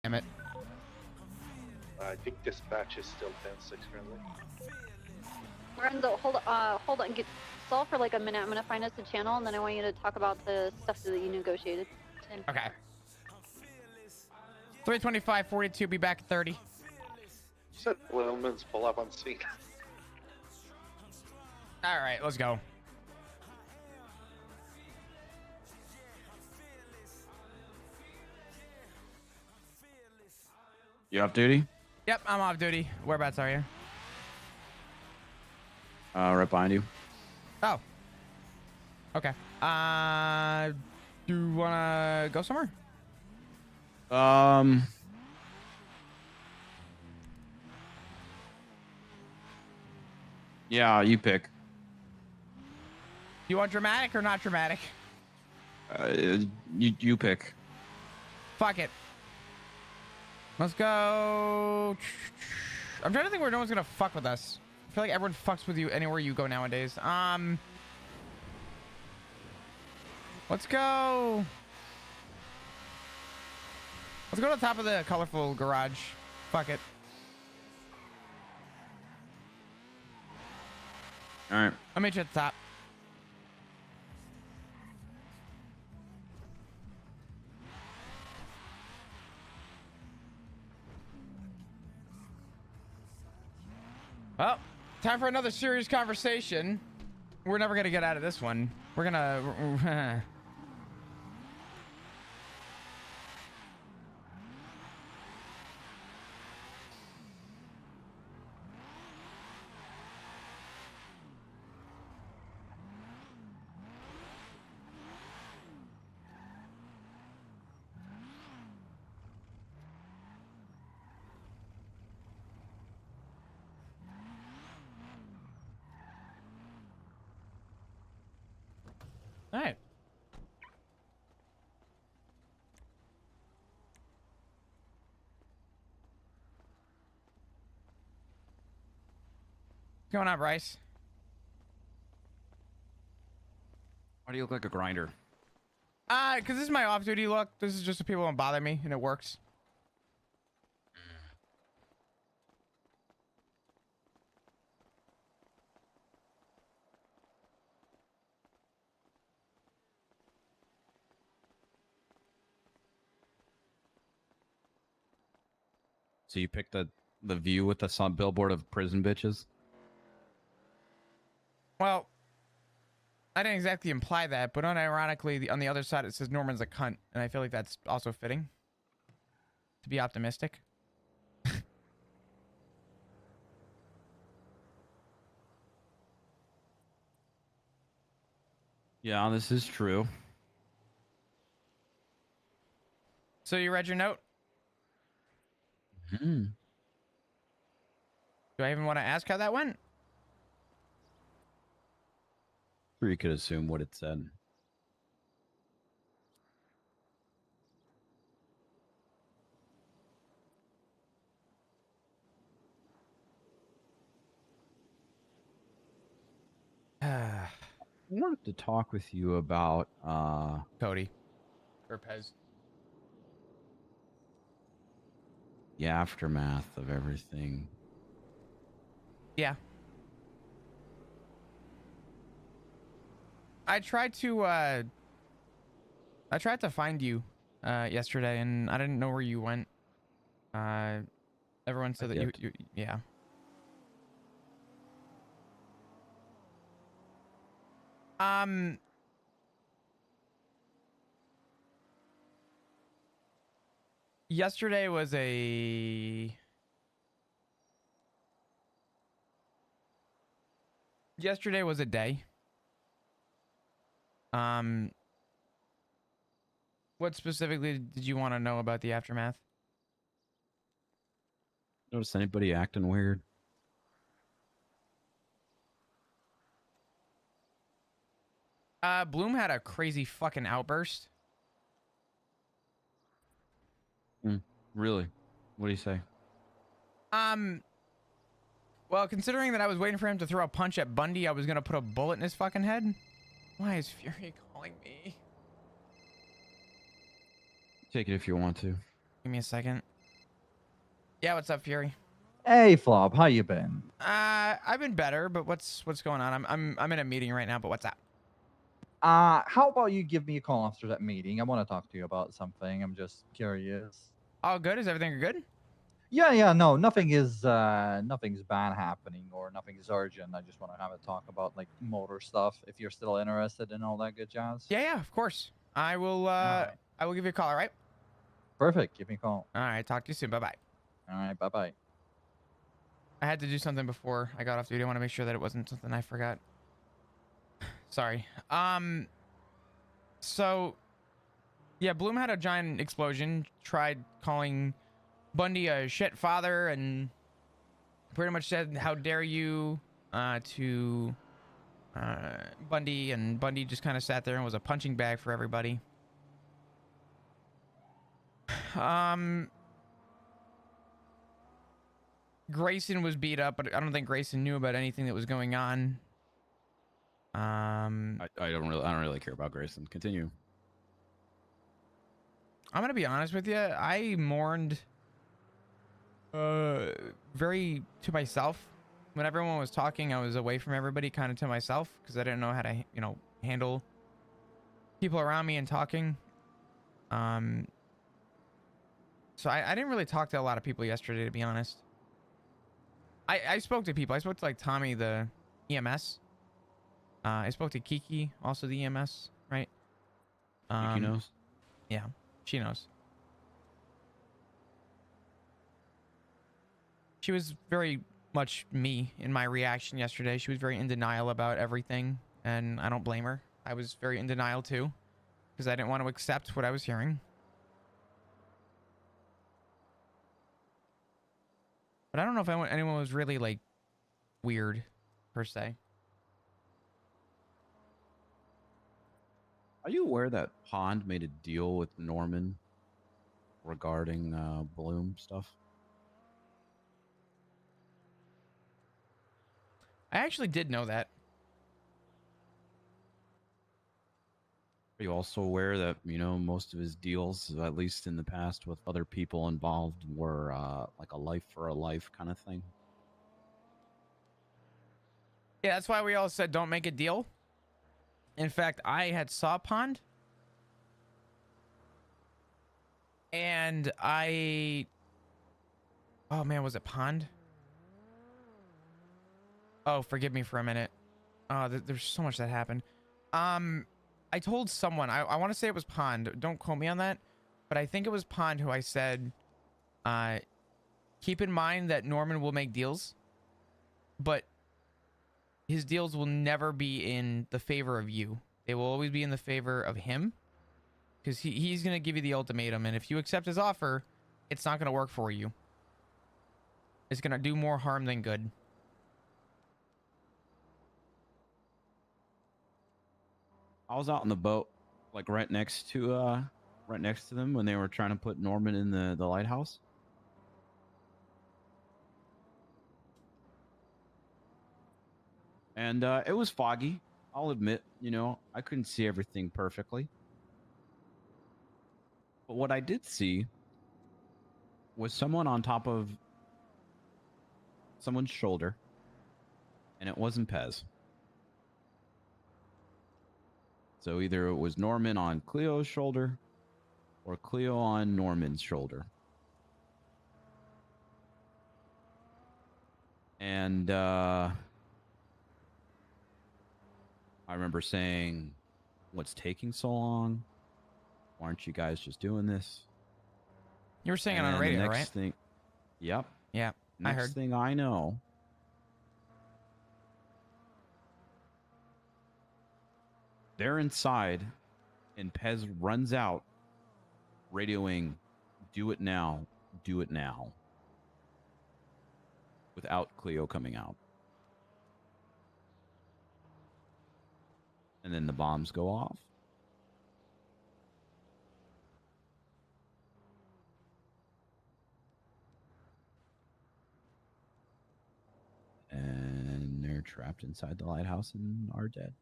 Damn it. I think dispatch is still 10-6 currently. We're in the hold on, get stall for like a minute. I'm gonna find us a channel, and then I want you to talk about the stuff that you negotiated. Okay. 325.42. Be back at 30. You said Littleman's pull up on scene. All right, let's go. You off duty? Yep, I'm off duty. Whereabouts are you? Right behind you. Oh. Okay. Do you wanna go somewhere? Yeah, you pick. You want dramatic or not dramatic? You pick. Fuck it. Let's go. I'm trying to think where no one's gonna fuck with us. I feel like everyone fucks with you anywhere you go nowadays. Let's go. Let's go to the top of the colorful garage. Fuck it. All right. I'll meet you at the top. Well, time for another serious conversation. We're never gonna get out of this one. We're gonna... All right. What's going on, Bryce? Why do you look like a grinder? Because this is my off-duty look. This is just so people don't bother me, and it works. So you picked the view with the sun billboard of prison bitches? Well, I didn't exactly imply that, but unironically, on the other side, it says Norman's a cunt, and I feel like that's also fitting. To be optimistic. Yeah, this is true. So you read your note? Hmm. Do I even want to ask how that went? Sure, you could assume what it said. I wanted to talk with you about Cody. Or Pez. the aftermath of everything. Yeah. I tried to find you yesterday, and I didn't know where you went. Everyone said that you yeah. Yesterday was a day. What specifically did you want to know about the aftermath? Notice anybody acting weird? Bloom had a crazy fucking outburst. Really? What do you say? Well, considering that I was waiting for him to throw a punch at Bundy, I was gonna put a bullet in his fucking head. Why is Fury calling me? Take it if you want to. Give me a second. Yeah, what's up, Fury? Hey, Flop, how you been? I've been better, but what's going on? I'm in a meeting right now, but what's up? How about you give me a call after that meeting? I want to talk to you about something. I'm just curious. All good? Is everything good? Yeah, no, nothing's bad happening or nothing is urgent. I just want to have a talk about like motor stuff if you're still interested in all that good jazz. Yeah, of course. I will All right. I will give you a call, all right? Perfect. Give me a call. All right, talk to you soon. Bye-bye. All right, bye-bye. I had to do something before I got off duty. I want to make sure that it wasn't something I forgot. Sorry. So yeah, Bloom had a giant explosion, tried calling Bundy a shit father, and pretty much said, "How dare you?" To Bundy, and Bundy just kind of sat there and was a punching bag for everybody. Grayson was beat up, but I don't think Grayson knew about anything that was going on. I don't really care about Grayson. Continue. I'm gonna be honest with you. I mourned very to myself. When everyone was talking, I was away from everybody, kind of to myself, because I didn't know how to, handle people around me and talking. So I didn't really talk to a lot of people yesterday, to be honest. I spoke to people. I spoke to like Tommy, the EMS. I spoke to Kiki, also the EMS, right? Kiki knows. Yeah, she knows. She was very much me in my reaction yesterday. She was very in denial about everything, and I don't blame her. I was very in denial too, because I didn't want to accept what I was hearing. But I don't know if anyone was really like weird, per se. Are you aware that Pond made a deal with Norman regarding Bloom stuff? I actually did know that. Are you also aware that, most of his deals, at least in the past with other people involved, were like a life for a life kind of thing? Yeah, that's why we all said don't make a deal. In fact, I had saw Pond, and oh man, was it Pond? Oh, forgive me for a minute. Oh, there's so much that happened. I told someone, I want to say it was Pond. Don't quote me on that, but I think it was Pond who I said, keep in mind that Norman will make deals, but his deals will never be in the favor of you. They will always be in the favor of him, because he's going to give you the ultimatum, and if you accept his offer, it's not going to work for you. It's going to do more harm than good. I was out on the boat, like right next to them when they were trying to put Norman in the lighthouse. And it was foggy. I'll admit, I couldn't see everything perfectly. But what I did see was someone on top of someone's shoulder, and it wasn't Pez. So either it was Norman on Cleo's shoulder or Cleo on Norman's shoulder. And I remember saying, what's taking so long? Why aren't you guys just doing this? You were saying it on the And radio, next right? thing, yep. Yeah, I Next heard. thing I know, they're inside, and Pez runs out, radioing, "Do it now, do it now," without Cleo coming out. And then the bombs go off. And they're trapped inside the lighthouse and are dead.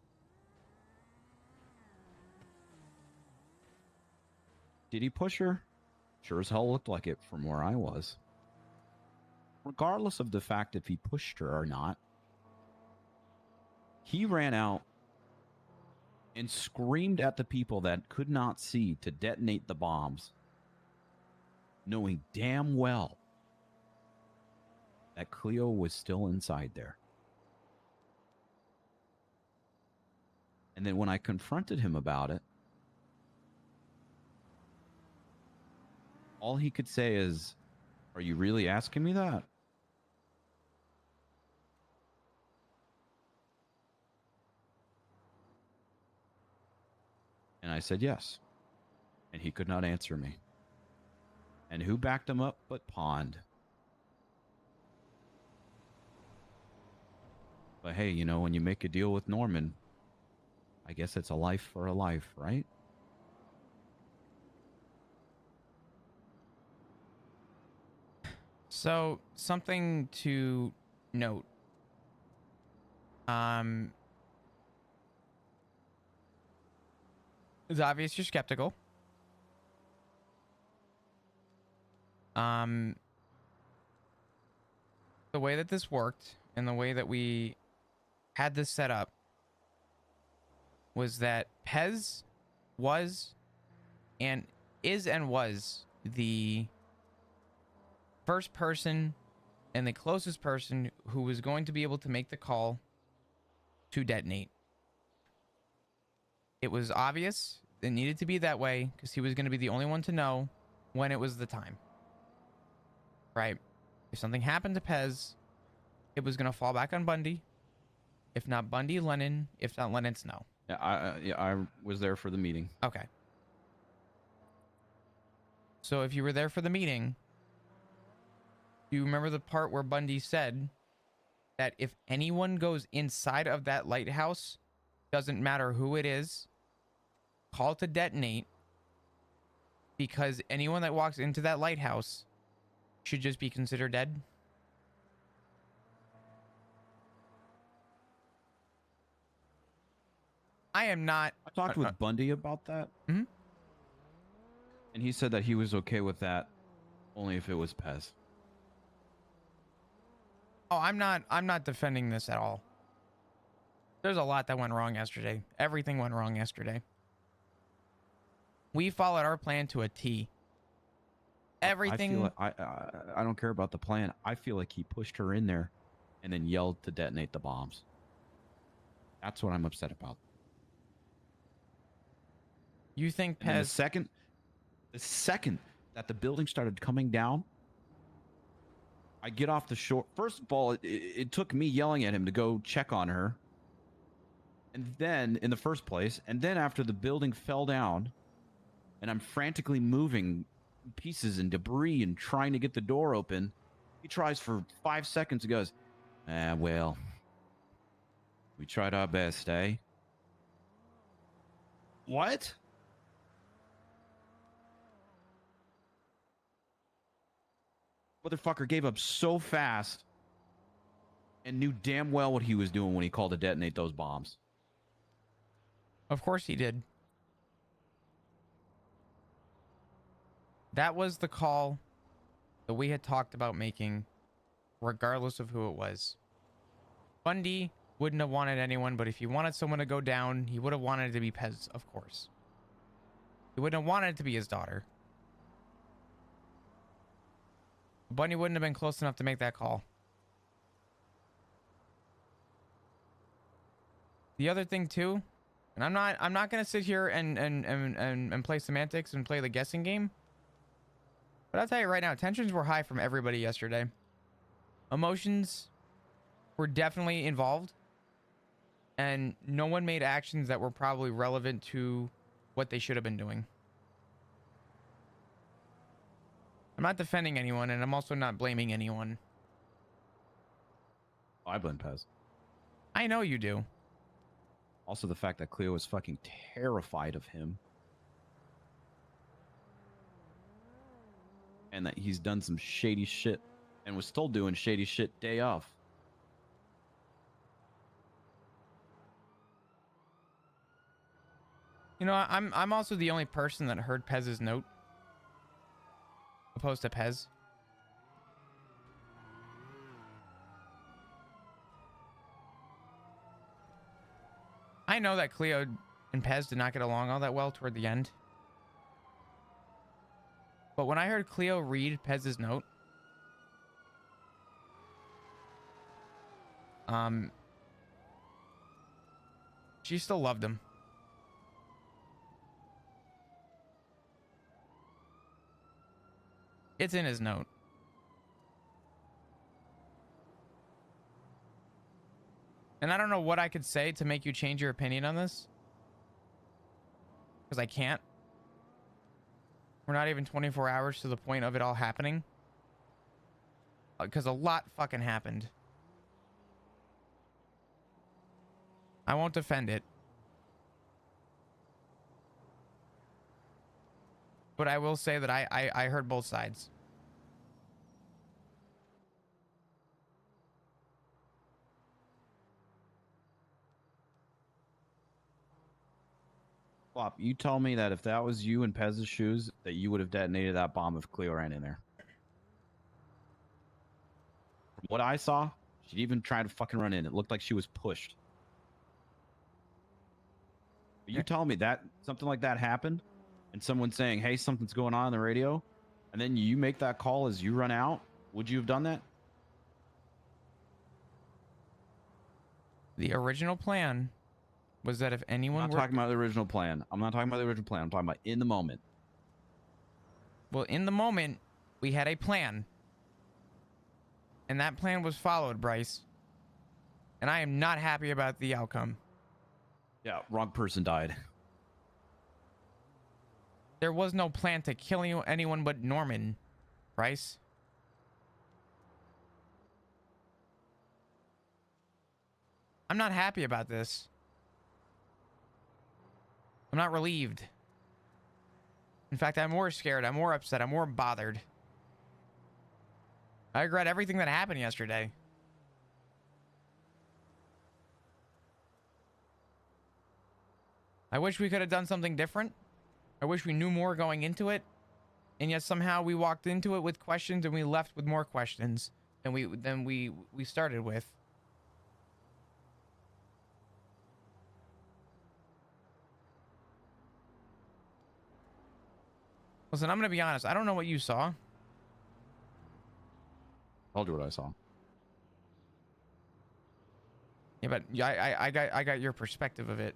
Did he push her? Sure as hell looked like it from where I was. regardless of the fact if he pushed her or not, he ran out and screamed at the people that could not see to detonate the bombs, knowing damn well that Cleo was still inside there. And then when I confronted him about it, all he could say is, "Are you really asking me that?" And I said yes. And he could not answer me. And who backed him up but Pond? But hey, you know, when you make a deal with Norman, I guess it's a life for a life, right? So, something to note. It's obvious you're skeptical. The way that this worked and the way that we had this set up was that Pez was and was the first person and the closest person who was going to be able to make the call to detonate. It was obvious it needed to be that way because he was going to be the only one to know when it was the time. Right? If something happened to Pez, it was going to fall back on Bundy. If not Bundy, Lennon. If not Lennon, Snow. Yeah, I was there for the meeting. Okay. So if you were there for the meeting, do you remember the part where Bundy said that if anyone goes inside of that lighthouse, doesn't matter who it is, call to detonate, because anyone that walks into that lighthouse should just be considered dead? I am not. I talked with Bundy about that. Mm-hmm. And he said that he was okay with that only if it was Pez. Oh, I'm not defending this at all. There's a lot that went wrong yesterday. Everything went wrong yesterday. We followed our plan to a T. Everything. I feel like I don't care about the plan. I feel like he pushed her in there and then yelled to detonate the bombs. That's what I'm upset about. You think And then Pez? the second that the building started coming down, I get off the shore. First of all, it took me yelling at him to go check on her. And then, in the first place, and then after the building fell down, and I'm frantically moving pieces and debris and trying to get the door open, he tries for 5 seconds and goes, well, we tried our best, eh? What? Motherfucker gave up so fast and knew damn well what he was doing when he called to detonate those bombs. Of course he did. That was the call that we had talked about making, regardless of who it was. Bundy wouldn't have wanted anyone, but if he wanted someone to go down, he would have wanted it to be Pez, of course. He wouldn't have wanted it to be his daughter. Bundy wouldn't have been close enough to make that call. The other thing too, and I'm not gonna sit here and play semantics and play the guessing game. But I'll tell you right now, tensions were high from everybody yesterday. Emotions were definitely involved. And no one made actions that were probably relevant to what they should have been doing. I'm not defending anyone, and I'm also not blaming anyone. I blame Pez. I know you do. Also, the fact that Cleo was fucking terrified of him. And that he's done some shady shit and was still doing shady shit day of. You know, I'm also the only person that heard Pez's note, opposed to Pez. I know that Cleo and Pez did not get along all that well toward the end. But when I heard Cleo read Pez's note, she still loved him. It's in his note. And I don't know what I could say to make you change your opinion on this. Because I can't. We're not even 24 hours to the point of it all happening. Because a lot fucking happened. I won't defend it. But I will say that I heard both sides. Flop, you tell me that if that was you in Pez's shoes, that you would have detonated that bomb if Cleo ran in there. From what I saw, she'd even tried to fucking run in. It looked like she was pushed. But you tell me that something like that happened, and someone saying, hey, something's going on the radio, and then you make that call as you run out, would you have done that? The original plan was that if anyone I'm not talking about the original plan. I'm not talking about the original plan. I'm talking about in the moment. Well, in the moment, we had a plan. And that plan was followed, Bryce. And I am not happy about the outcome. Yeah, wrong person died. There was no plan to kill anyone but Norman, Bryce. I'm not happy about this. I'm not relieved. In fact, I'm more scared. I'm more upset. I'm more bothered. I regret everything that happened yesterday. I wish we could have done something different. I wish we knew more going into it. And yet somehow we walked into it with questions and we left with more questions than we started with. Listen, I'm going to be honest. I don't know what you saw. Told you what I saw. Yeah, but I got your perspective of it.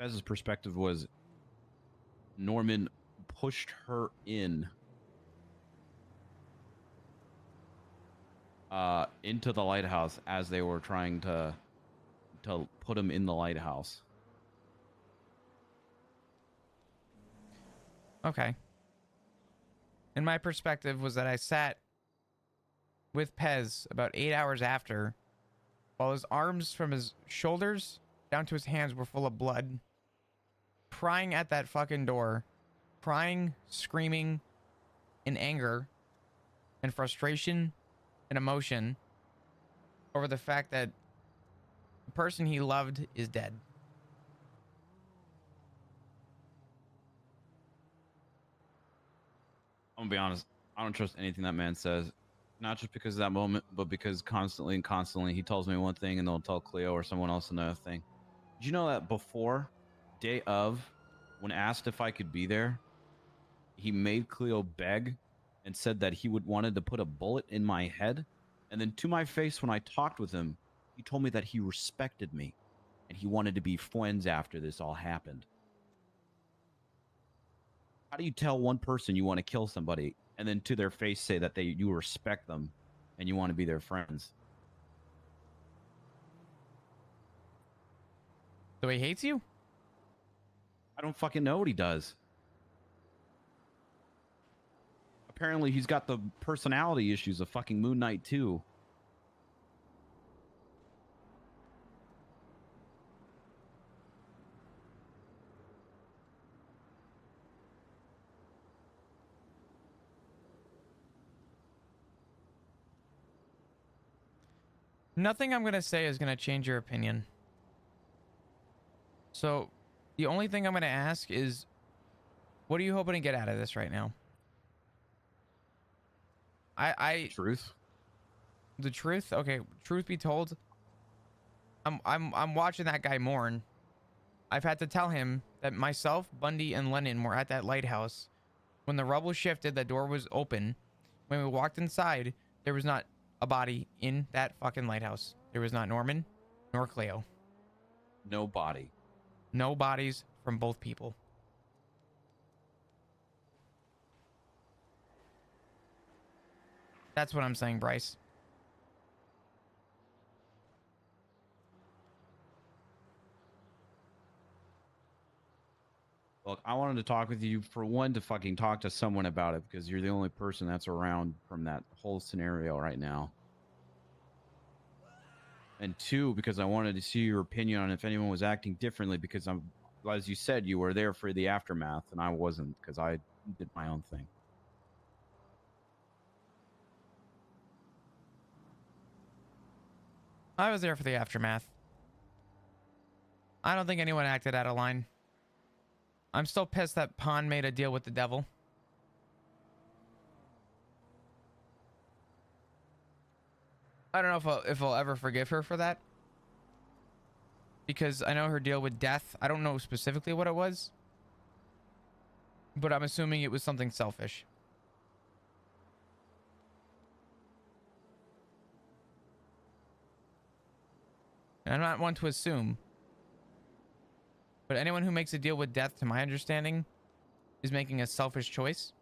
Pez's perspective was Norman pushed her in into the lighthouse as they were trying to put him in the lighthouse. Okay. And my perspective was that I sat with Pez about 8 hours after, while his arms from his shoulders down to his hands were full of blood, crying at that fucking door, crying, screaming in anger and frustration and emotion over the fact that the person he loved is dead. I'm gonna be honest. I don't trust anything that man says. Not just because of that moment, but because constantly he tells me one thing and they'll tell Cleo or someone else another thing. Did you know that before, day of, when asked if I could be there, he made Cleo beg and said that he wanted to put a bullet in my head? And then to my face, when I talked with him, he told me that he respected me and he wanted to be friends after this all happened. How do you tell one person you want to kill somebody and then to their face say that you respect them and you want to be their friends? So he hates you? I don't fucking know what he does. Apparently he's got the personality issues of fucking Moon Knight too. Nothing I'm going to say is going to change your opinion. So, the only thing I'm going to ask is, what are you hoping to get out of this right now? Truth. The truth? Okay, truth be told, I'm watching that guy mourn. I've had to tell him that myself, Bundy, and Lennon were at that lighthouse. When the rubble shifted, the door was open. When we walked inside, there was not a body in that fucking lighthouse. There was not Norman nor Cleo. No body. No bodies from both people. That's what I'm saying, Bryce. Look, I wanted to talk with you for one to fucking talk to someone about it because you're the only person that's around from that whole scenario right now. And two, because I wanted to see your opinion on if anyone was acting differently because I'm, as you said, you were there for the aftermath and I wasn't because I did my own thing. I was there for the aftermath. I don't think anyone acted out of line. I'm still pissed that Pond made a deal with the devil. I don't know if I'll ever forgive her for that. Because I know her deal with death. I don't know specifically what it was. But I'm assuming it was something selfish. And I'm not one to assume. But anyone who makes a deal with death, to my understanding, is making a selfish choice.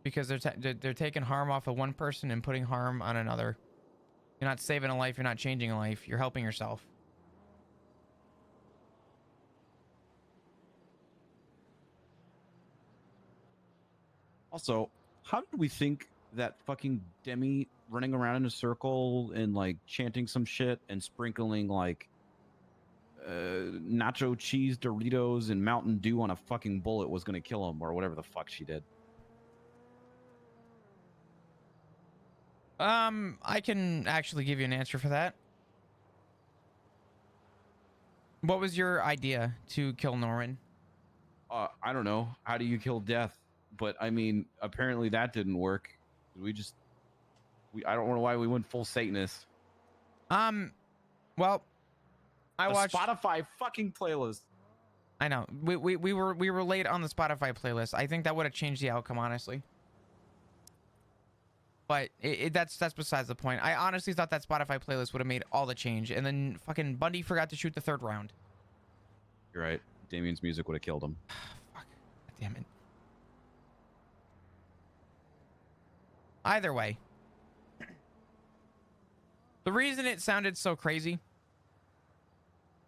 Because they're taking harm off of one person and putting harm on another. You're not saving a life, you're not changing a life, you're helping yourself. Also, how did we think that fucking Demi running around in a circle and like chanting some shit and sprinkling like nacho cheese Doritos and Mountain Dew on a fucking bullet was gonna kill him or whatever the fuck she did? I can actually give you an answer for that. What was your idea to kill Norman? I don't know. How do you kill death? But I mean, apparently that didn't work. I don't know why we went full Satanist. Well, I watched Spotify fucking playlist. I know. We were late on the Spotify playlist. I think that would have changed the outcome, honestly. But that's besides the point. I honestly thought that Spotify playlist would have made all the change, and then fucking Bundy forgot to shoot the third round. You're right. Damien's music would have killed him. Fuck. Damn it. Either way, the reason it sounded so crazy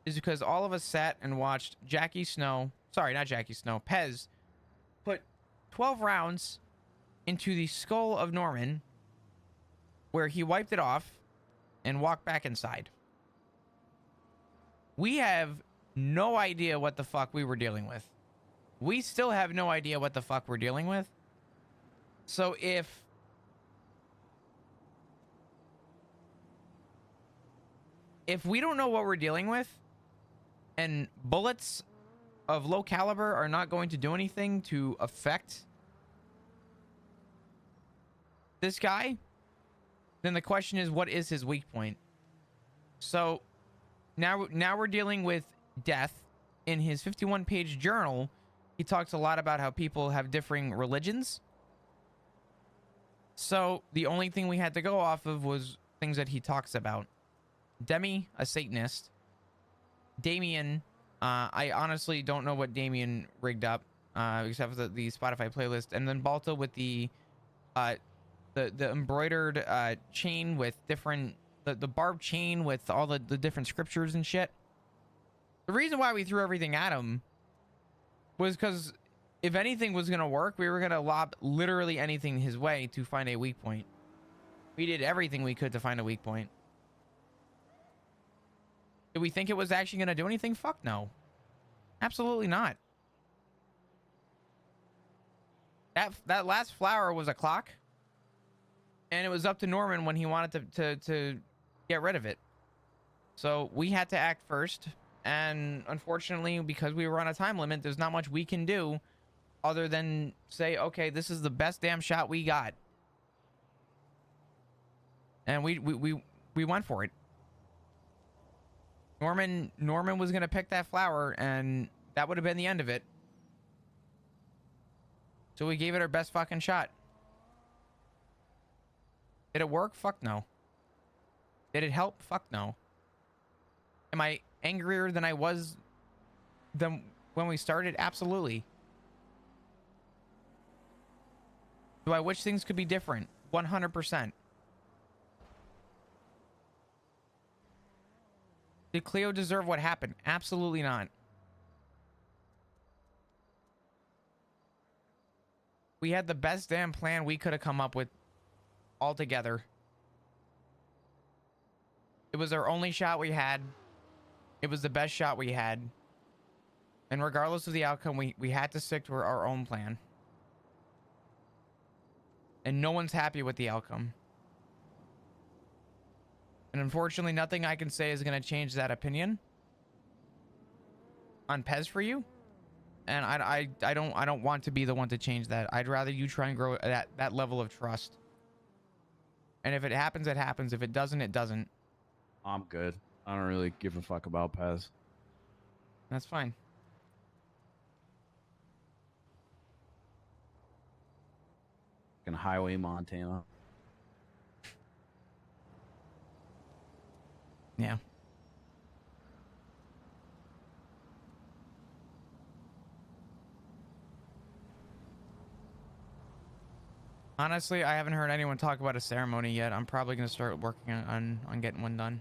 is because all of us sat and watched Jackie Snow. Sorry, not Jackie Snow. Pez put 12 rounds into the skull of Norman, where he wiped it off and walked back inside. We have no idea what the fuck we were dealing with. We still have no idea what the fuck we're dealing with. So if we don't know what we're dealing with, and bullets of low caliber are not going to do anything to affect this guy, then the question is, what is his weak point? So now we're dealing with death. In his 51-page journal, he talks a lot about how people have differing religions. So the only thing we had to go off of was things that he talks about. Demi, a Satanist. Damien, I honestly don't know what Damien rigged up, except for the Spotify playlist. And then Balto with the embroidered chain with different, the barbed chain with all the different scriptures and shit. The reason why we threw everything at him was because if anything was going to work, we were going to lob literally anything his way to find a weak point. We did everything we could to find a weak point. Did we think it was actually going to do anything? Fuck no. Absolutely not. That last flower was a clock. And it was up to Norman when he wanted to get rid of it. So we had to act first. And unfortunately, because we were on a time limit, there's not much we can do other than say, okay, this is the best damn shot we got. And we we went for it. Norman was gonna pick that flower, and that would have been the end of it. So we gave it our best fucking shot. Did it work? Fuck no. Did it help? Fuck no. Am I angrier than I was than when we started? Absolutely. Do I wish things could be different? 100%. Did Cleo deserve what happened? Absolutely not. We had the best damn plan we could have come up with altogether. It was our only shot we had. It was the best shot we had. And regardless of the outcome, we had to stick to our own plan. And no one's happy with the outcome. And unfortunately, nothing I can say is going to change that opinion on Pez for you. And I don't want to be the one to change that. I'd rather you try and grow that level of trust. And if it happens, it happens. If it doesn't, it doesn't. I'm good. I don't really give a fuck about Pez. That's fine. Fucking Highway Montana. Yeah. Honestly, I haven't heard anyone talk about a ceremony yet. I'm probably going to start working on getting one done.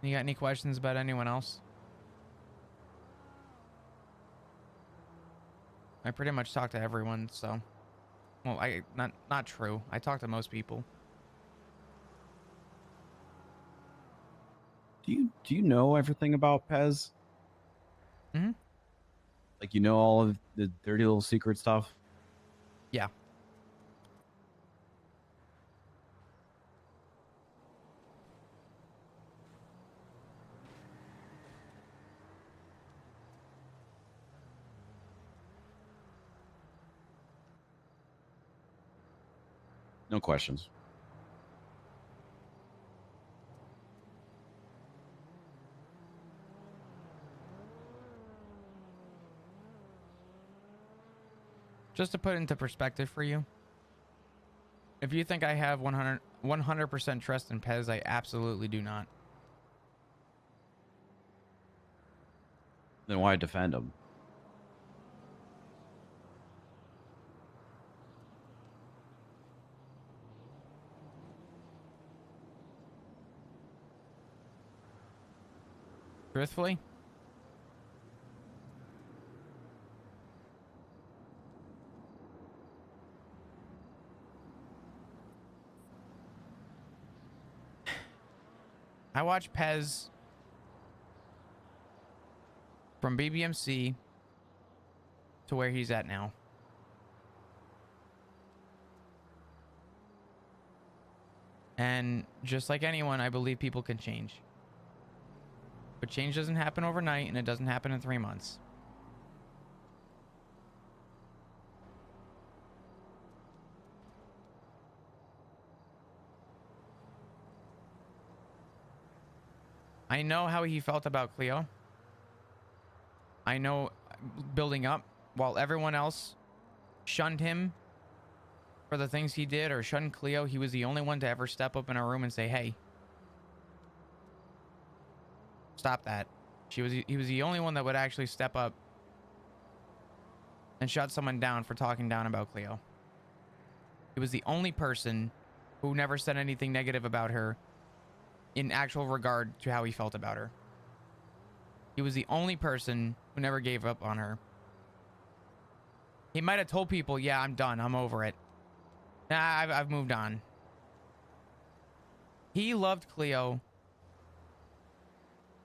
You got any questions about anyone else? I pretty much talked to everyone, so. Well, not true. I talked to most people. Do you know everything about Pez? Mm-hmm. Like, you know all of the dirty little secret stuff? Yeah. No questions. Just to put it into perspective for you, if you think I have 100% trust in Pez, I absolutely do not. Then why defend him? Truthfully, I watched Pez from BBMC to where he's at now. And just like anyone, I believe people can change. But change doesn't happen overnight, and it doesn't happen in 3 months. I know how he felt about Cleo. I know building up, while everyone else shunned him for the things he did or shunned Cleo, he was the only one to ever step up in our room and say, hey, stop that. He was the only one that would actually step up and shut someone down for talking down about Cleo. He was the only person who never said anything negative about her in actual regard to how he felt about her. He was the only person who never gave up on her. He might have told people, yeah, I'm done. I'm over it. Nah, I've moved on. He loved Cleo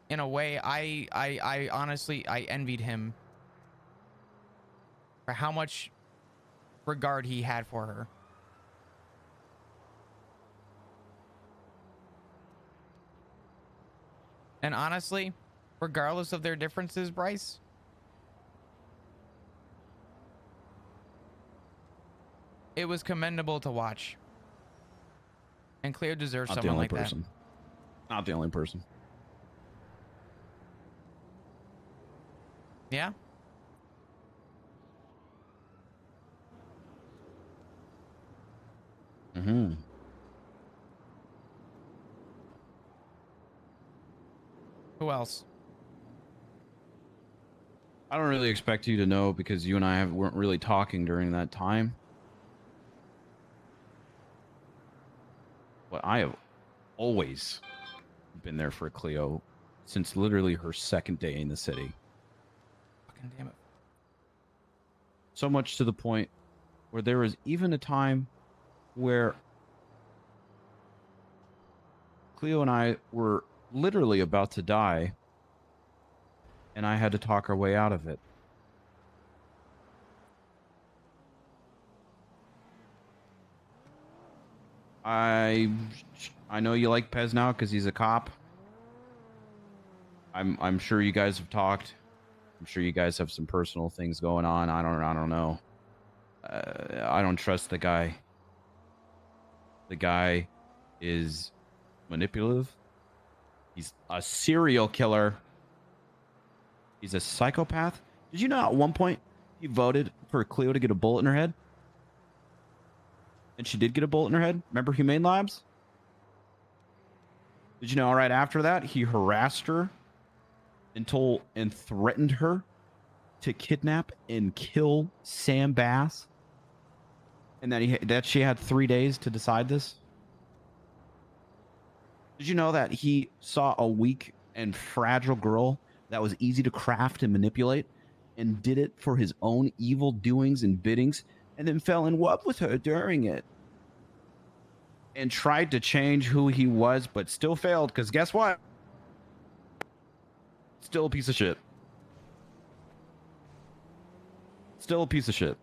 in a way I honestly, I envied him for how much regard he had for her. And honestly, regardless of their differences, Bryce, it was commendable to watch. And Cleo deserves Not the someone only like person. Not the only person. that. Yeah? Mm-hmm. Who else? I don't really expect you to know because you and I weren't really talking during that time. But I have always been there for Cleo since literally her second day in the city. Fucking damn it. So much to the point where there was even a time where Cleo and I were literally about to die, and I had to talk our way out of it. I know you like Pez now because he's a cop. I'm sure you guys have talked. I'm sure you guys have some personal things going on. I don't know. I don't trust the guy. The guy is manipulative. He's a serial killer. He's a psychopath. Did you know at one point he voted for Cleo to get a bullet in her head? And she did get a bullet in her head. Remember Humane Labs? Did you know right after that he harassed her and threatened her to kidnap and kill Sam Bass? And that she had 3 days to decide this? Did you know that he saw a weak and fragile girl that was easy to craft and manipulate and did it for his own evil doings and biddings and then fell in love with her during it? And tried to change who he was, but still failed because guess what? Still a piece of shit. Still a piece of shit.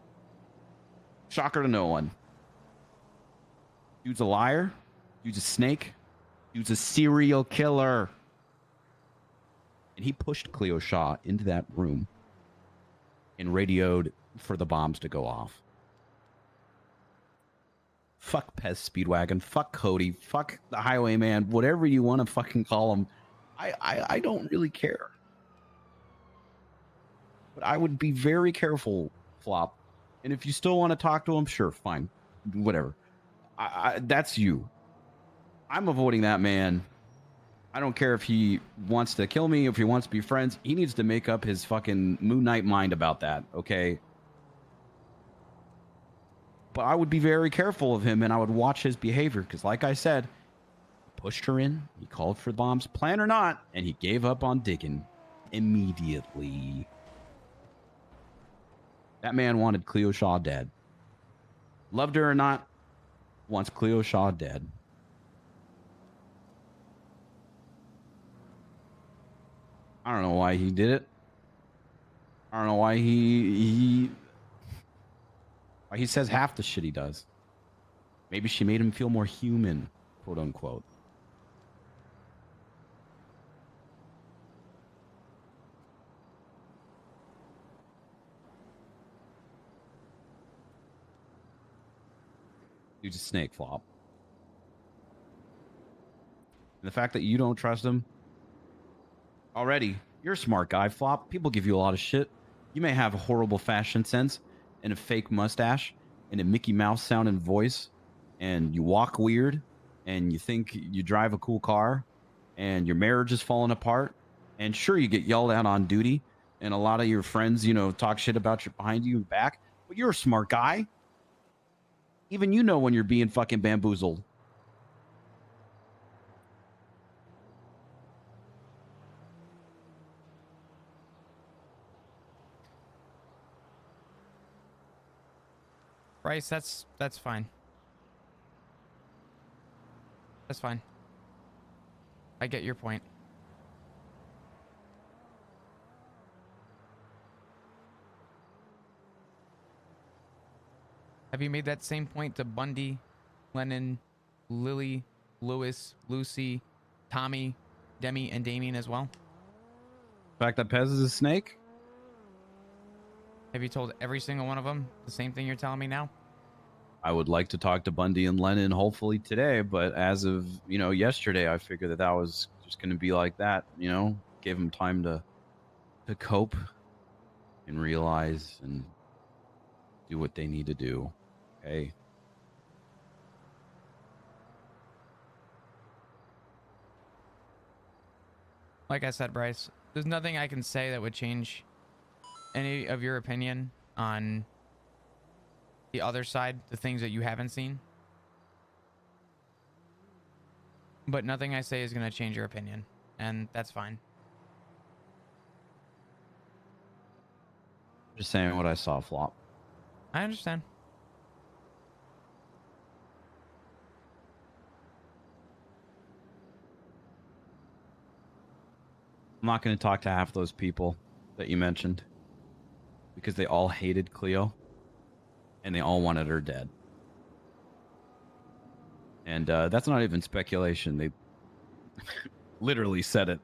Shocker to no one. Dude's a liar. Dude's a snake. Dude's a serial killer. And he pushed Cleo Shaw into that room and radioed for the bombs to go off. Fuck Pez Speedwagon. Fuck Cody. Fuck the Highwayman. Whatever you want to fucking call him. I don't really care. But I would be very careful, Flop. And if you still want to talk to him, sure, fine. Whatever. That's you. I'm avoiding that man. I don't care if he wants to kill me, if he wants to be friends. He needs to make up his fucking Moon Knight mind about that, okay? But I would be very careful of him, and I would watch his behavior, because like I said, he pushed her in, he called for the bombs, plan or not, and he gave up on digging immediately. That man wanted Cleo Shaw dead. Loved her or not, wants Cleo Shaw dead. I don't know why he did it. I don't know why why he says half the shit he does. Maybe she made him feel more human, quote unquote. Dude's a snake, Flop. And the fact that you don't trust him, already, you're a smart guy, Flop. People give you a lot of shit. You may have a horrible fashion sense and a fake mustache and a Mickey Mouse sounding voice, and you walk weird, and you think you drive a cool car, and your marriage is falling apart. And sure, you get yelled at on duty, and a lot of your friends, talk shit about you behind you and back. But you're a smart guy. Even you know when you're being fucking bamboozled. Bryce, that's fine. That's fine. I get your point. Have you made that same point to Bundy, Lennon, Lily, Lewis, Lucy, Tommy, Demi, and Damien as well? The fact that Pez is a snake? Have you told every single one of them the same thing you're telling me now? I would like to talk to Bundy and Lennon hopefully today, but as of, yesterday, I figured that was just going to be like that, gave them time to cope and realize and do what they need to do. Okay. Like I said, Bryce, there's nothing I can say that would change any of your opinion on the other side, the things that you haven't seen. But nothing I say is going to change your opinion, and that's fine. Just saying what I saw flop. I understand. I'm not going to talk to half those people that you mentioned because they all hated Cleo and they all wanted her dead. And that's not even speculation. They literally said it.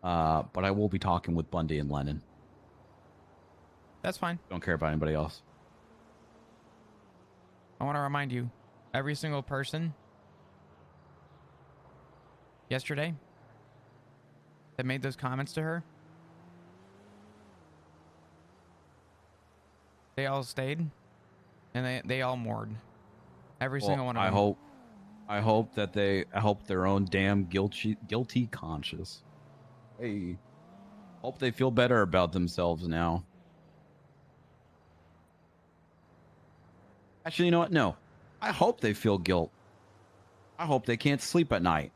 But I will be talking with Bundy and Lennon. That's fine. Don't care about anybody else. I want to remind you, every single person yesterday that made those comments to her, they all stayed and they all mourned. Every single one of them. I hope that I hope their own damn guilty conscience. Hey, hope they feel better about themselves now. Actually, you know what? No. I hope they feel guilt. I hope they can't sleep at night.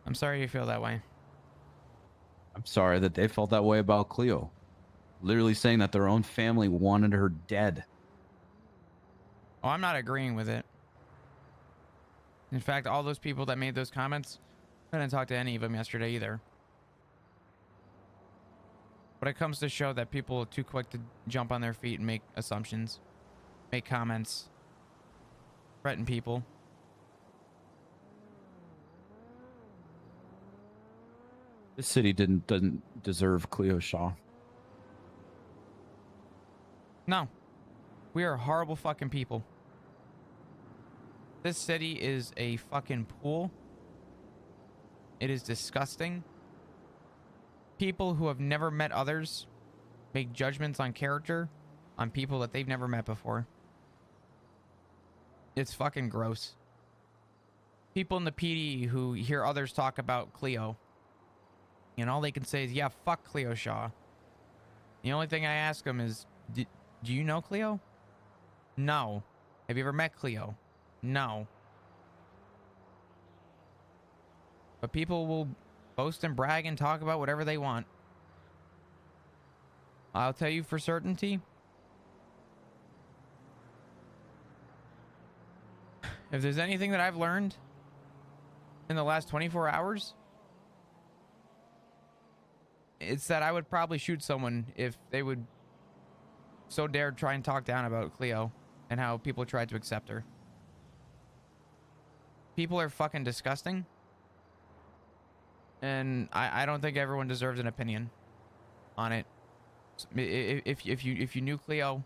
I'm sorry you feel that way. I'm sorry that they felt that way about Cleo. Literally saying that their own family wanted her dead. Oh, I'm not agreeing with it. In fact, all those people that made those comments, I didn't talk to any of them yesterday either. But it comes to show that people are too quick to jump on their feet and make assumptions, make comments, threaten people. This city doesn't deserve Cleo Shaw. No. We are horrible fucking people. This city is a fucking pool. It is disgusting. People who have never met others make judgments on character on people that they've never met before. It's fucking gross. People in the PD who hear others talk about Cleo, and all they can say is, yeah, fuck Cleo Shaw. The only thing I ask them is, do you know Cleo? No. Have you ever met Cleo? No. But people will boast and brag and talk about whatever they want. I'll tell you for certainty, if there's anything that I've learned in the last 24 hours, it's that I would probably shoot someone if they would so dare try and talk down about Cleo and how people tried to accept her. People are fucking disgusting. And I don't think everyone deserves an opinion on it. If you knew Cleo,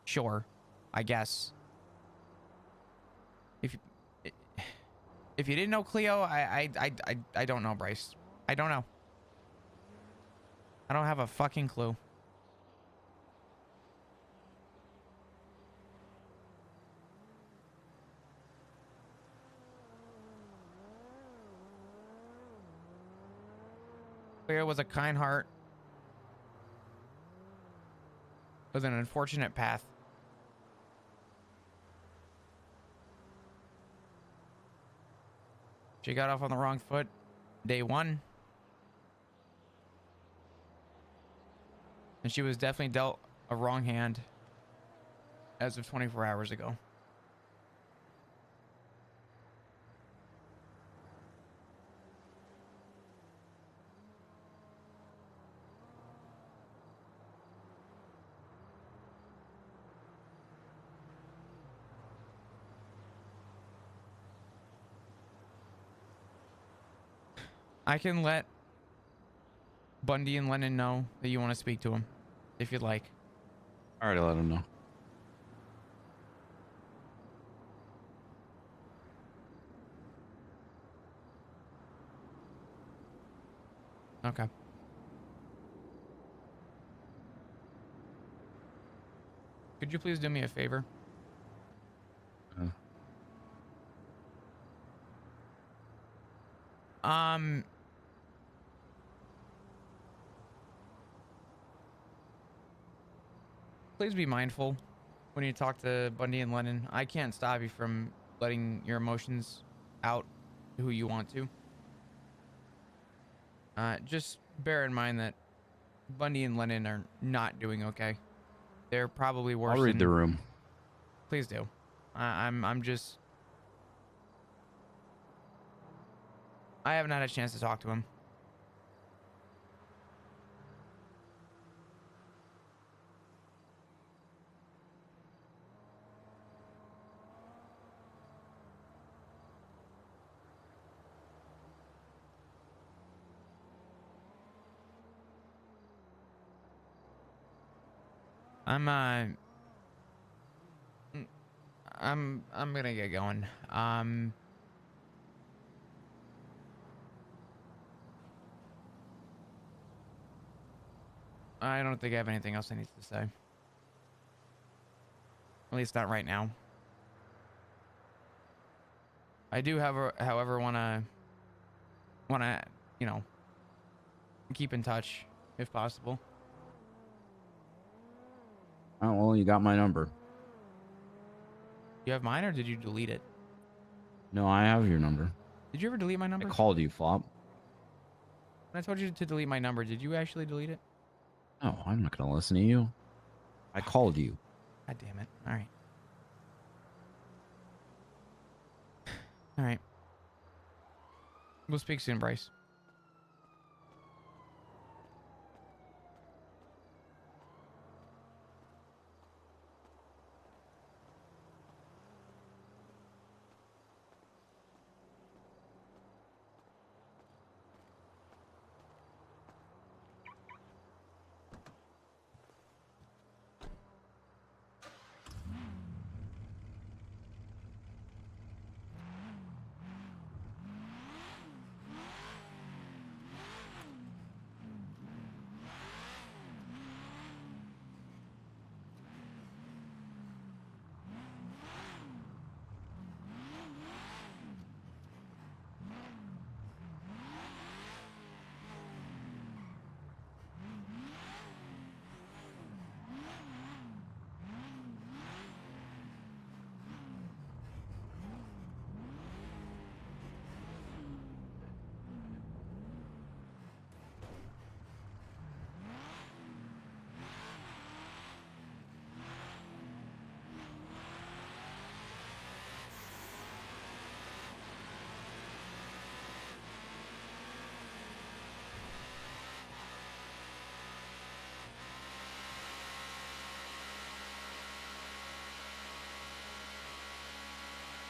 sure, I guess. If you didn't know Cleo, I don't know, Bryce. I don't know. I don't have a fucking clue. Cleo was a kind heart with an unfortunate path. She got off on the wrong foot day one. And she was definitely dealt a wrong hand as of 24 hours ago. I can let Bundy and Lennon know that you want to speak to him, if you'd like. I already let him know. Okay. Could you please do me a favor? Please be mindful when you talk to Bundy and Lennon. I can't stop you from letting your emotions out to who you want to. Just bear in mind that Bundy and Lennon are not doing okay. They're probably worse. I'll read the room. Please do. I'm just. I haven't had a chance to talk to him. I'm gonna get going. I don't think I have anything else I need to say. At least not right now. I do however wanna, you know, keep in touch if possible. Oh, well, you got my number. You have mine, or did you delete it? No, I have your number. Did you ever delete my I number? called you, Flop. When I told you to delete my number, did you actually delete it? No, I'm not going to listen to you. I called you. God damn it. All right. All right. We'll speak soon, Bryce.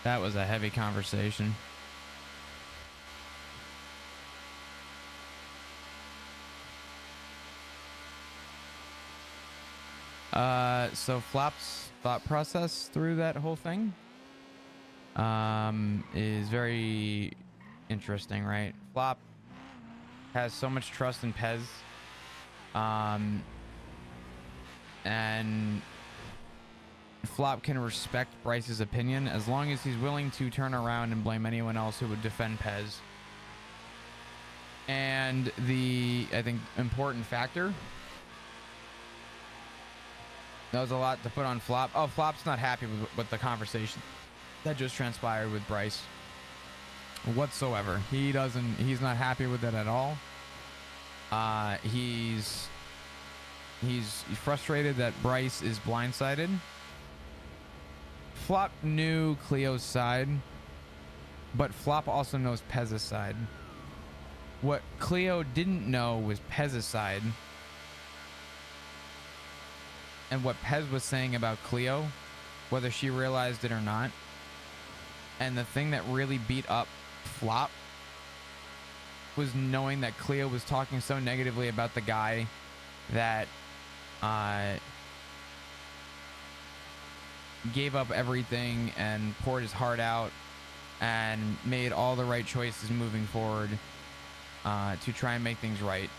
That was a heavy conversation. So Flop's thought process through that whole thing is very interesting, right? Flop has so much trust in Pez, and Flop can respect Bryce's opinion as long as he's willing to turn around and blame anyone else who would defend Pez. And the, I think, important factor, that was a lot to put on Flop. Oh, Flop's not happy with the conversation that just transpired with Bryce. whatsoever. He's not happy with it at all. He's frustrated that Bryce is blindsided. Flop knew Cleo's side, but Flop also knows Pez's side. What Cleo didn't know was Pez's side, and what Pez was saying about Cleo, whether she realized it or not. And the thing that really beat up Flop was knowing that Cleo was talking so negatively about the guy that gave up everything and poured his heart out and made all the right choices moving forward to try and make things right,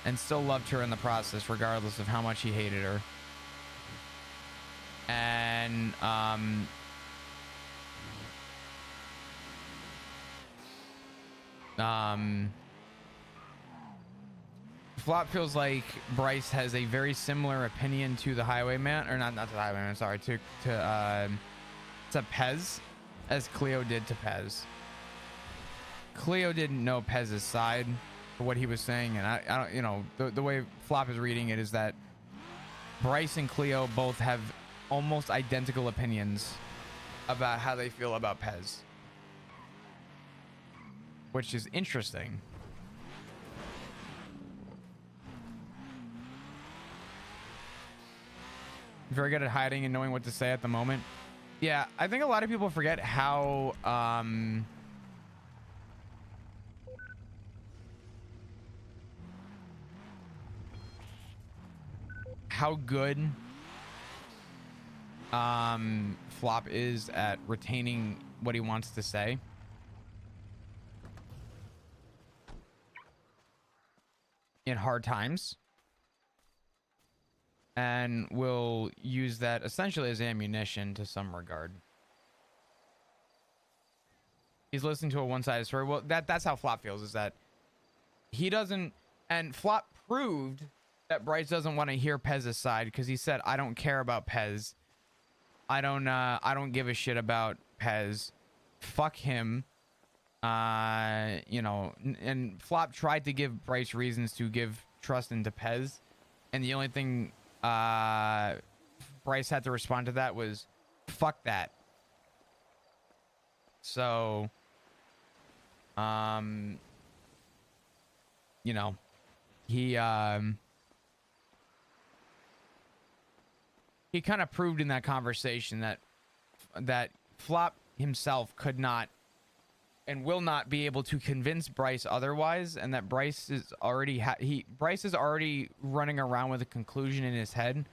and still loved her in the process regardless of how much he hated her. And Flop feels like Bryce has a very similar opinion to the Highwayman, or not to the Highwayman, sorry, to Pez, as Cleo did to Pez. Cleo didn't know Pez's side for what he was saying, and I don't, you know, the way Flop is reading it is that Bryce and Cleo both have almost identical opinions about how they feel about Pez, which is interesting. Very good at hiding and knowing what to say at the moment. Yeah, I think a lot of people forget how good Flop is at retaining what he wants to say. In hard times. And will use that essentially as ammunition to some regard. He's listening to a one-sided story. Well, that's how Flop feels, is that he doesn't, and Flop proved that Bryce doesn't want to hear Pez's side, because he said, I don't care about Pez. I don't give a shit about Pez. Fuck him. You know, and Flop tried to give Bryce reasons to give trust into Pez, and the only thing Bryce had to respond to that was, fuck that. So, you know, he kind of proved in that conversation that Flop himself could not and will not be able to convince Bryce otherwise, and that Bryce is already Bryce is already running around with a conclusion in his head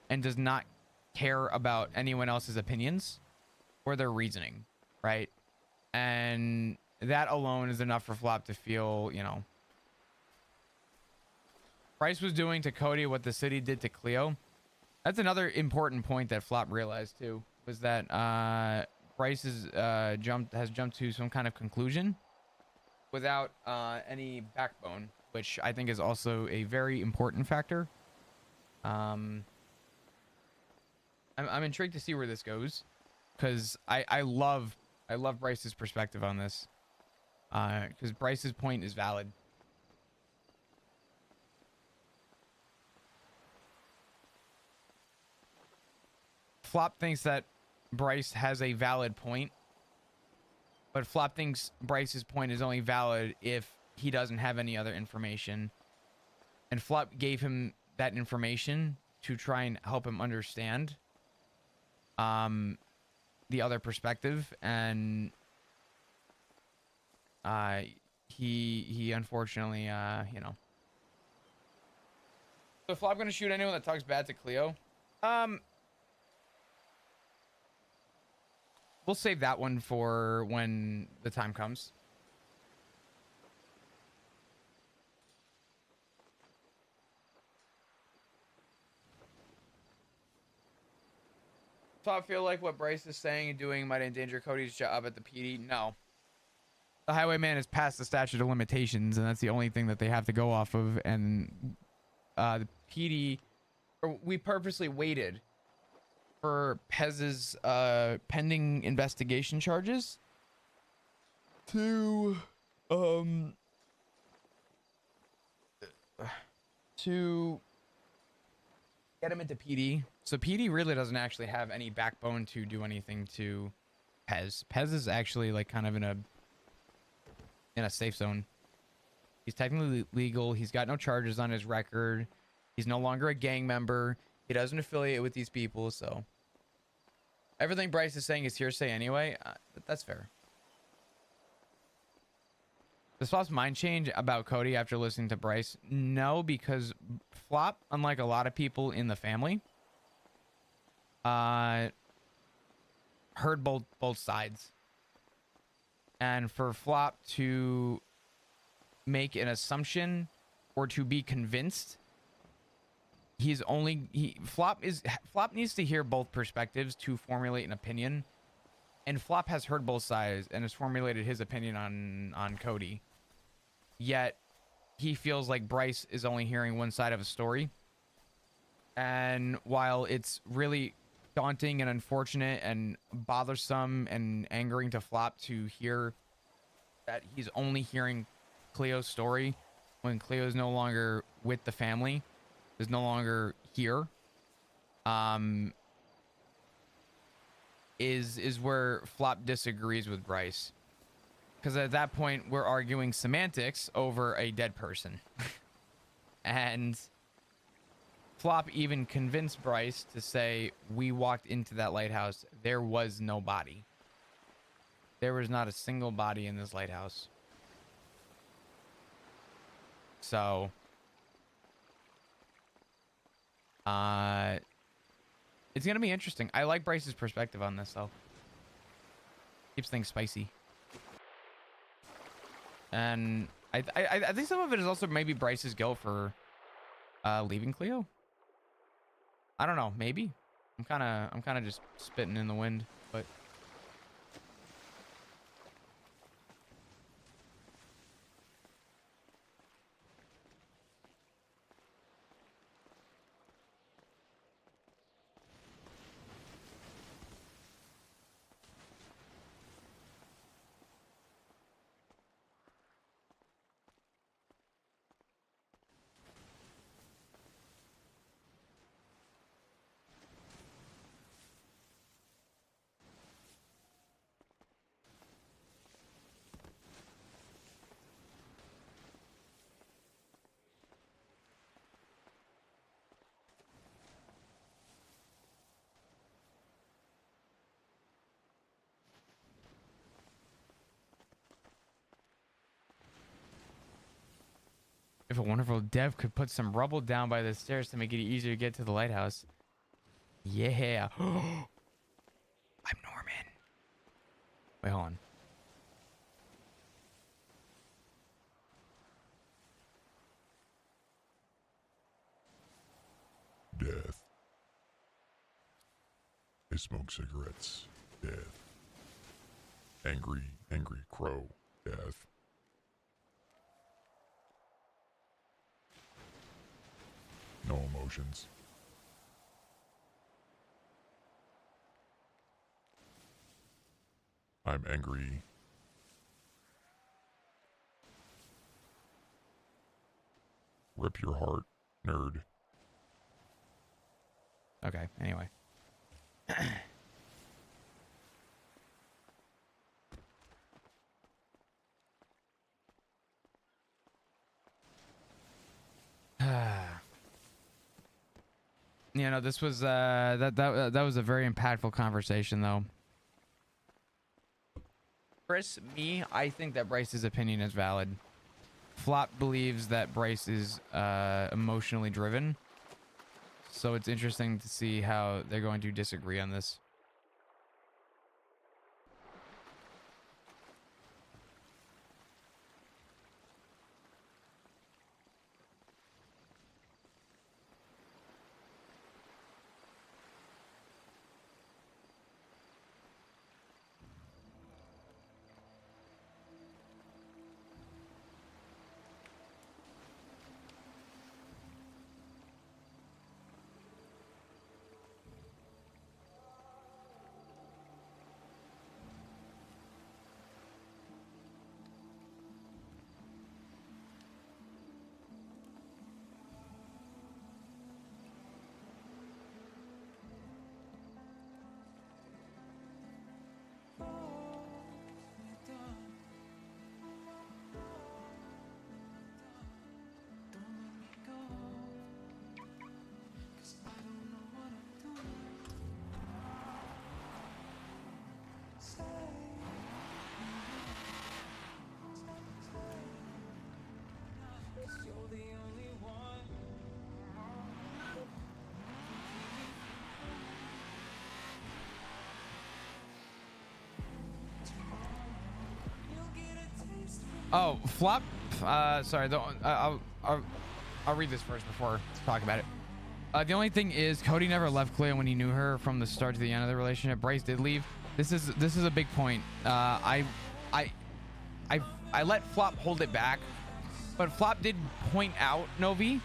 and does not care about anyone else's opinions or their reasoning, right? And that alone is enough for Flop to feel, you know, Bryce was doing to Cody what the city did to Cleo. That's another important point that Flop realized too, was that Bryce has jumped to some kind of conclusion without any backbone, which I think is also a very important factor. I'm intrigued to see where this goes, because I love Bryce's perspective on this, because Bryce's point is valid. Flop thinks that Bryce has a valid point, but Flop thinks Bryce's point is only valid if he doesn't have any other information. And Flop gave him that information to try and help him understand the other perspective, and he unfortunately you know. So Flop gonna shoot anyone that talks bad to Cleo? We'll save that one for when the time comes. So I feel like what Bryce is saying and doing might endanger Cody's job at the PD. No. The Highwayman has passed the statute of limitations, and that's the only thing that they have to go off of. And the PD, or we purposely waited for Pez's pending investigation charges to to get him into PD. So PD really doesn't actually have any backbone to do anything to Pez. Pez is actually like kind of in a safe zone. He's technically legal. He's got no charges on his record. He's no longer a gang member. He doesn't affiliate with these people, so everything Bryce is saying is hearsay anyway. That's fair. Does Flop's mind change about Cody after listening to Bryce? No, because Flop, unlike a lot of people in the family, heard both sides. And for Flop to make an assumption or to be convinced, Flop needs to hear both perspectives to formulate an opinion. And Flop has heard both sides and has formulated his opinion on Cody. Yet he feels like Bryce is only hearing one side of a story. And while it's really daunting and unfortunate and bothersome and angering to Flop to hear that he's only hearing Cleo's story when Cleo is no longer with the family, is no longer here, is where Flop disagrees with Bryce. Because at that point, we're arguing semantics over a dead person. And Flop even convinced Bryce to say, we walked into that lighthouse. There was no body. There was not a single body in this lighthouse. So, it's going to be interesting. I like Bryce's perspective on this, though. Keeps things spicy. And I think some of it is also maybe Bryce's guilt for leaving Cleo. I don't know, maybe. I'm kind of just spitting in the wind, but if a wonderful dev could put some rubble down by the stairs to make it easier to get to the lighthouse. Yeah. I'm Norman. Wait, hold on. Death. I smoke cigarettes. Death. Angry crow. Death. No emotions. I'm angry. Rip your heart, nerd. Okay, anyway. You know, this was that was a very impactful conversation, though. Chris, I think that Bryce's opinion is valid. Flop believes that Bryce is emotionally driven, so it's interesting to see how they're going to disagree on this. Oh, Flop. Sorry. I'll read this first before talking about it. The only thing is, Cody never left Cleo when he knew her from the start to the end of the relationship. Bryce did leave. This is a big point. I let Flop hold it back, but Flop did point out, Novi.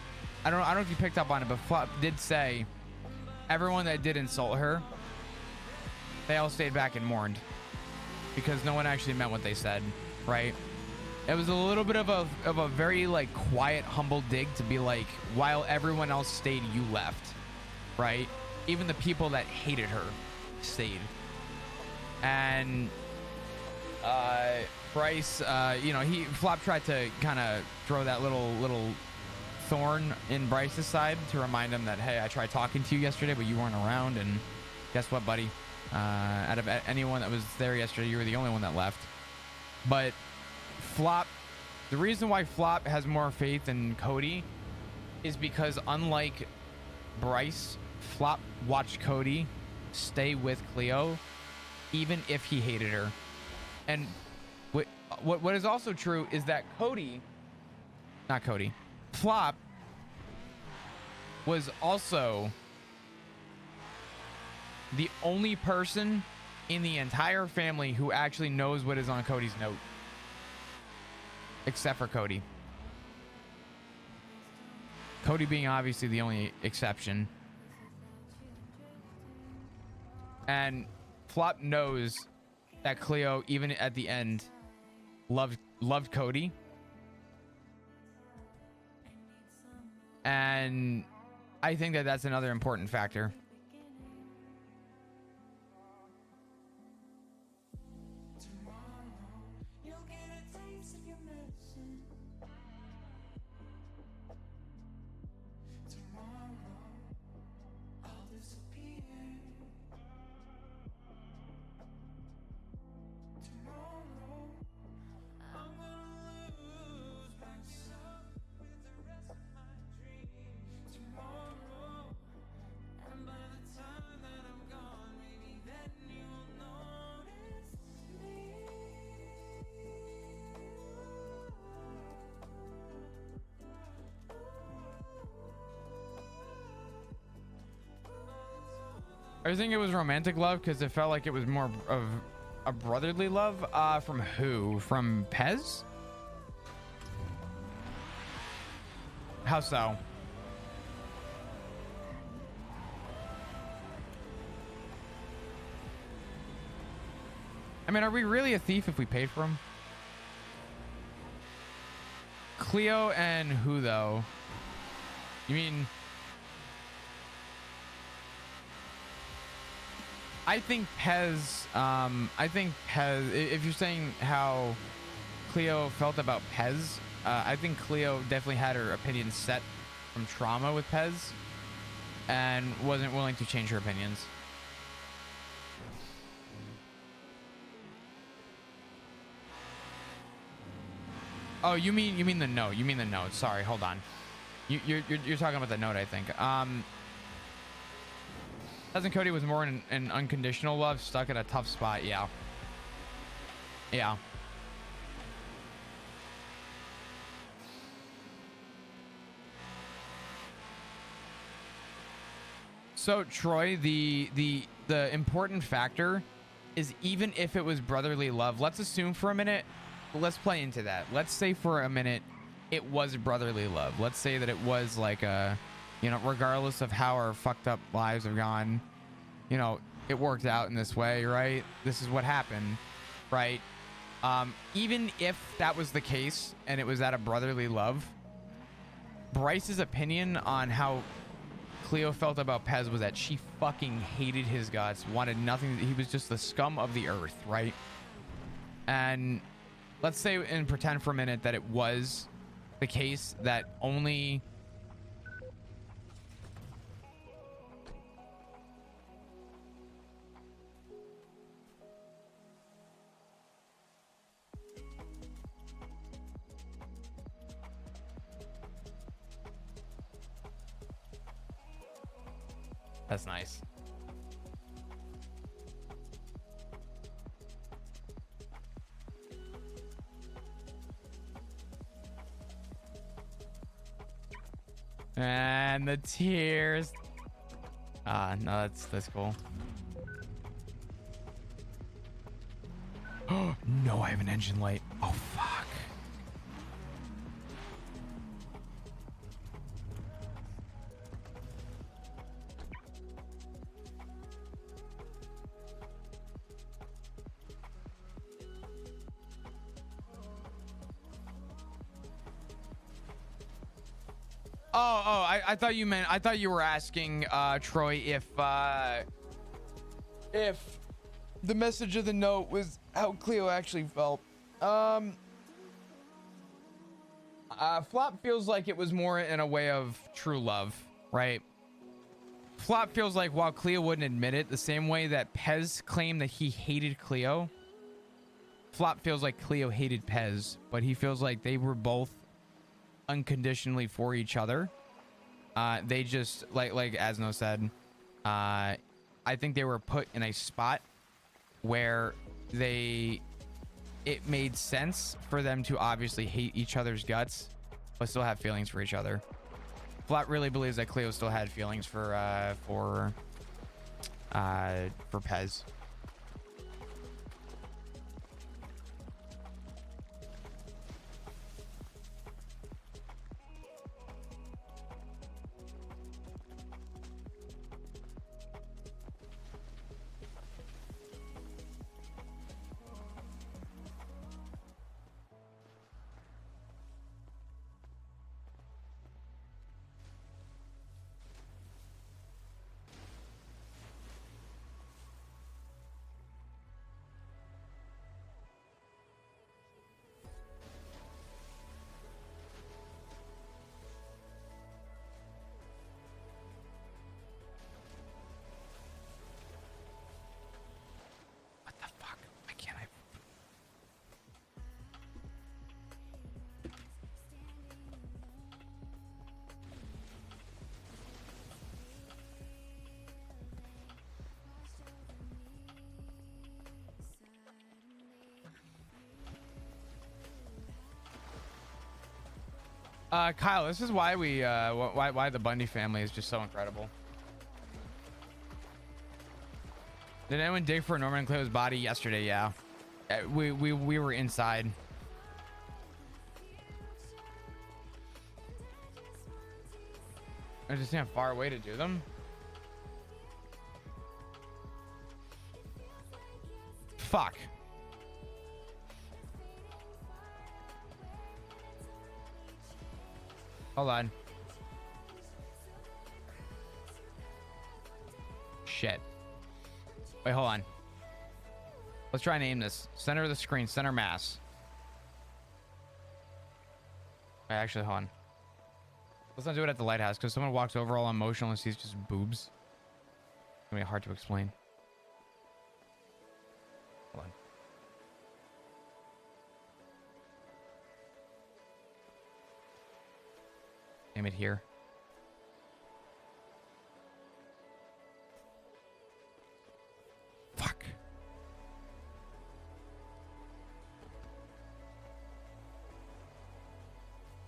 I don't know if you picked up on it, but Flop did say everyone that did insult her, they all stayed back and mourned because no one actually meant what they said, right? It was a little bit of a very like quiet, humble dig to be like, while everyone else stayed, you left, right? Even the people that hated her stayed. And Bryce, Flop tried to kind of throw that little thorn in Bryce's side to remind him that, hey, I tried talking to you yesterday, but you weren't around, and guess what, buddy? Out of anyone that was there yesterday, you were the only one that left. But Flop, the reason why Flop has more faith in Cody is because, unlike Bryce, Flop watched Cody stay with Cleo even if he hated her. And what is also true is that Flop was also the only person in the entire family who actually knows what is on Cody's note. Except for Cody. Cody being obviously the only exception. And Flop knows that Cleo, even at the end, loved Cody. And I think that that's another important factor. I think it was romantic love because it felt like it was more of a brotherly love. From who? From Pez? How so? I mean, are we really a thief if we paid for him? Cleo and who though? You mean... I think Pez, if you're saying how Cleo felt about Pez, I think Cleo definitely had her opinion set from trauma with Pez and wasn't willing to change her opinions. Oh, you mean the note. You mean the note. Sorry, hold on. You're talking about the note, I think. Cousin Cody was more in unconditional love, stuck at a tough spot. Yeah. Yeah. So Troy, the important factor is even if it was brotherly love, let's assume for a minute, let's play into that. Let's say for a minute it was brotherly love. Let's say that it was like a, you know, regardless of how our fucked up lives have gone, you know, it worked out in this way, right? This is what happened, right? Even if that was the case and it was out of brotherly love, Bryce's opinion on how Cleo felt about Pez was that she fucking hated his guts, wanted nothing. He was just the scum of the earth, right? And let's say and pretend for a minute that it was the case that only... That's nice. And the tears. No, that's cool. Oh no, I have an engine light. Oh fuck. I thought you meant, I thought you were asking, Troy, if the message of the note was how Cleo actually felt. Flop feels like it was more in a way of true love, right? Flop feels like while Cleo wouldn't admit it, the same way that Pez claimed that he hated Cleo, Flop feels like Cleo hated Pez, but he feels like they were both unconditionally for each other. They just, like Asno said, I think they were put in a spot where it made sense for them to obviously hate each other's guts, but still have feelings for each other. Flop really believes that Cleo still had feelings for Pez. What the fuck? Why can't I? Kyle, this is why we why the Bundy family is just so incredible. Did anyone dig for Norman and Cleo's body yesterday? Yeah, we were inside. I just can't far away to do them. Fuck. Hold on. Shit. Wait, hold on. Let's try and aim this. Center of the screen, center mass. Wait, actually, hold on. Let's not do it at the lighthouse, because someone walks over all emotional and sees just boobs. It's gonna be hard to explain. Hold on. Aim it here. Fuck.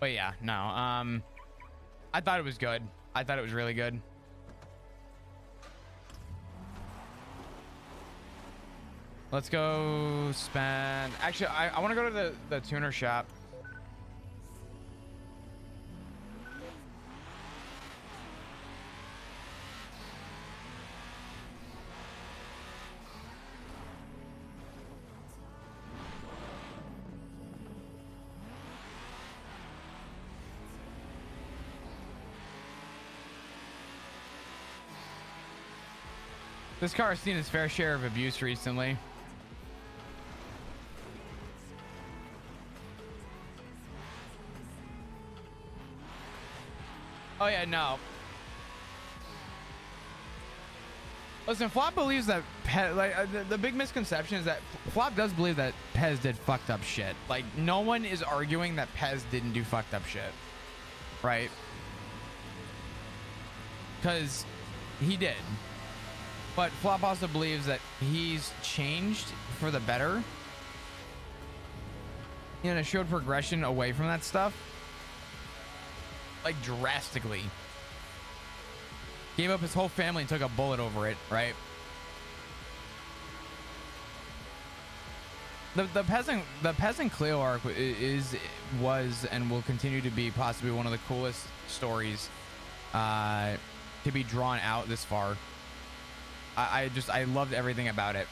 But yeah, no. I thought it was good. I thought it was really good. Let's go spend. Actually, I want to go to the tuner shop. This car has seen its fair share of abuse recently. Oh yeah, no. Listen, Flop believes that the big misconception is that Flop does believe that Pez did fucked up shit. Like, no one is arguing that Pez didn't do fucked up shit, right? Because he did. But Flop also believes that he's changed for the better. And it showed progression away from that stuff. like drastically. Gave up his whole family and took a bullet over it, right? The peasant Cleo arc was and will continue to be possibly one of the coolest stories to be drawn out this far. I loved everything about it.